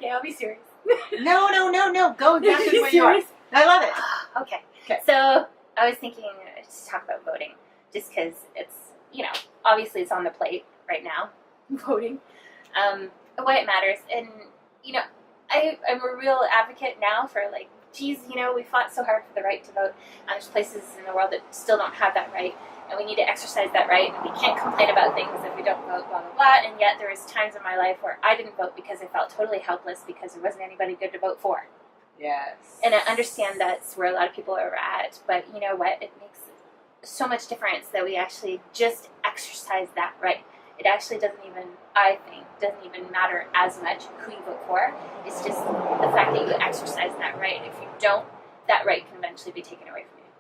Okay, I'll be serious. No. Go exactly where you are. I love it. Okay. Okay. So I was thinking to talk about voting, just because it's, obviously it's on the plate right now, voting, why it matters. And, I'm a real advocate now for, like, geez, we fought so hard for the right to vote. There's places in the world that still don't have that right, and we need to exercise that right, and we can't complain about things if we don't vote, blah, blah, blah. And yet there was times in my life where I didn't vote because I felt totally helpless because there wasn't anybody good to vote for. Yes. And I understand that's where a lot of people are at, but you know what? It makes so much difference that we actually just exercise that right. It actually doesn't even matter as much who you vote for. It's just the fact that you exercise that right. If you don't, that right can eventually be taken away from you.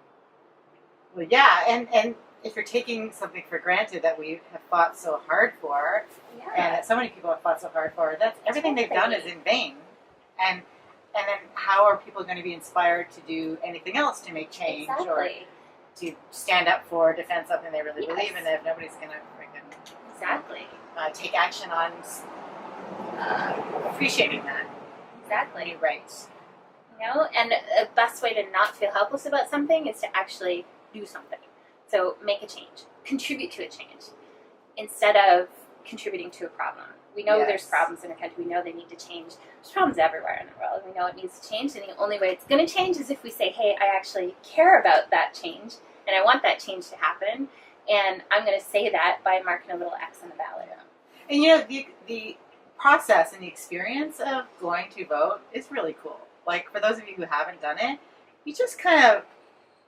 Well, yeah, and if you're taking something for granted that we have fought so hard for, and that so many people have fought so hard for, that's everything they've done is in vain. And then how are people going to be inspired to do anything else to make change or to stand up for, defend something they really believe in if nobody's going to take action on appreciating that? Exactly. You're right. And the best way to not feel helpless about something is to actually do something. So make a change. Contribute to a change instead of contributing to a problem. We know there's problems in the country. We know they need to change. There's problems everywhere in the world. We know it needs to change, and the only way it's going to change is if we say, hey, I actually care about that change, and I want that change to happen, and I'm going to say that by marking a little X on the ballot. Yeah. And the process and the experience of going to vote is really cool. Like, for those of you who haven't done it, you just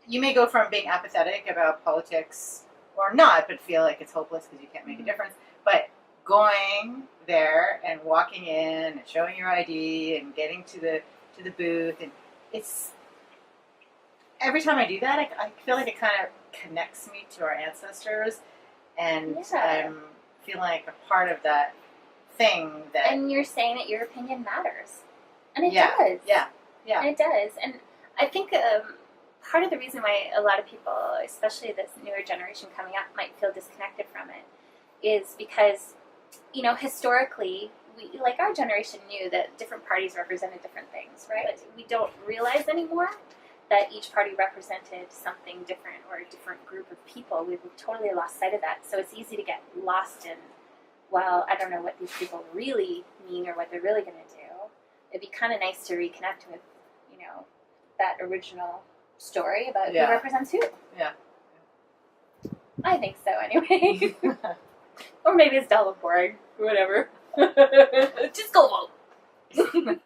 you may go from being apathetic about politics or not, but feel like it's hopeless because you can't make a difference. But going there and walking in and showing your ID and getting to the booth, and it's every time I do that, I feel like it kind of connects me to our ancestors, and I'm feeling like a part of that thing that. And you're saying that your opinion matters, and it does. Yeah. And it does, and I think part of the reason why a lot of people, especially this newer generation coming up, might feel disconnected from it is because, historically, our generation knew that different parties represented different things, right? But we don't realize anymore that each party represented something different or a different group of people. We've totally lost sight of that. So it's easy to get lost in, well, I don't know what these people really mean or what they're really going to do. It'd be kind of nice to reconnect with, that original story about who represents who. Yeah. I think so, anyway. Or maybe it's dull and boring. Whatever. Just go vote.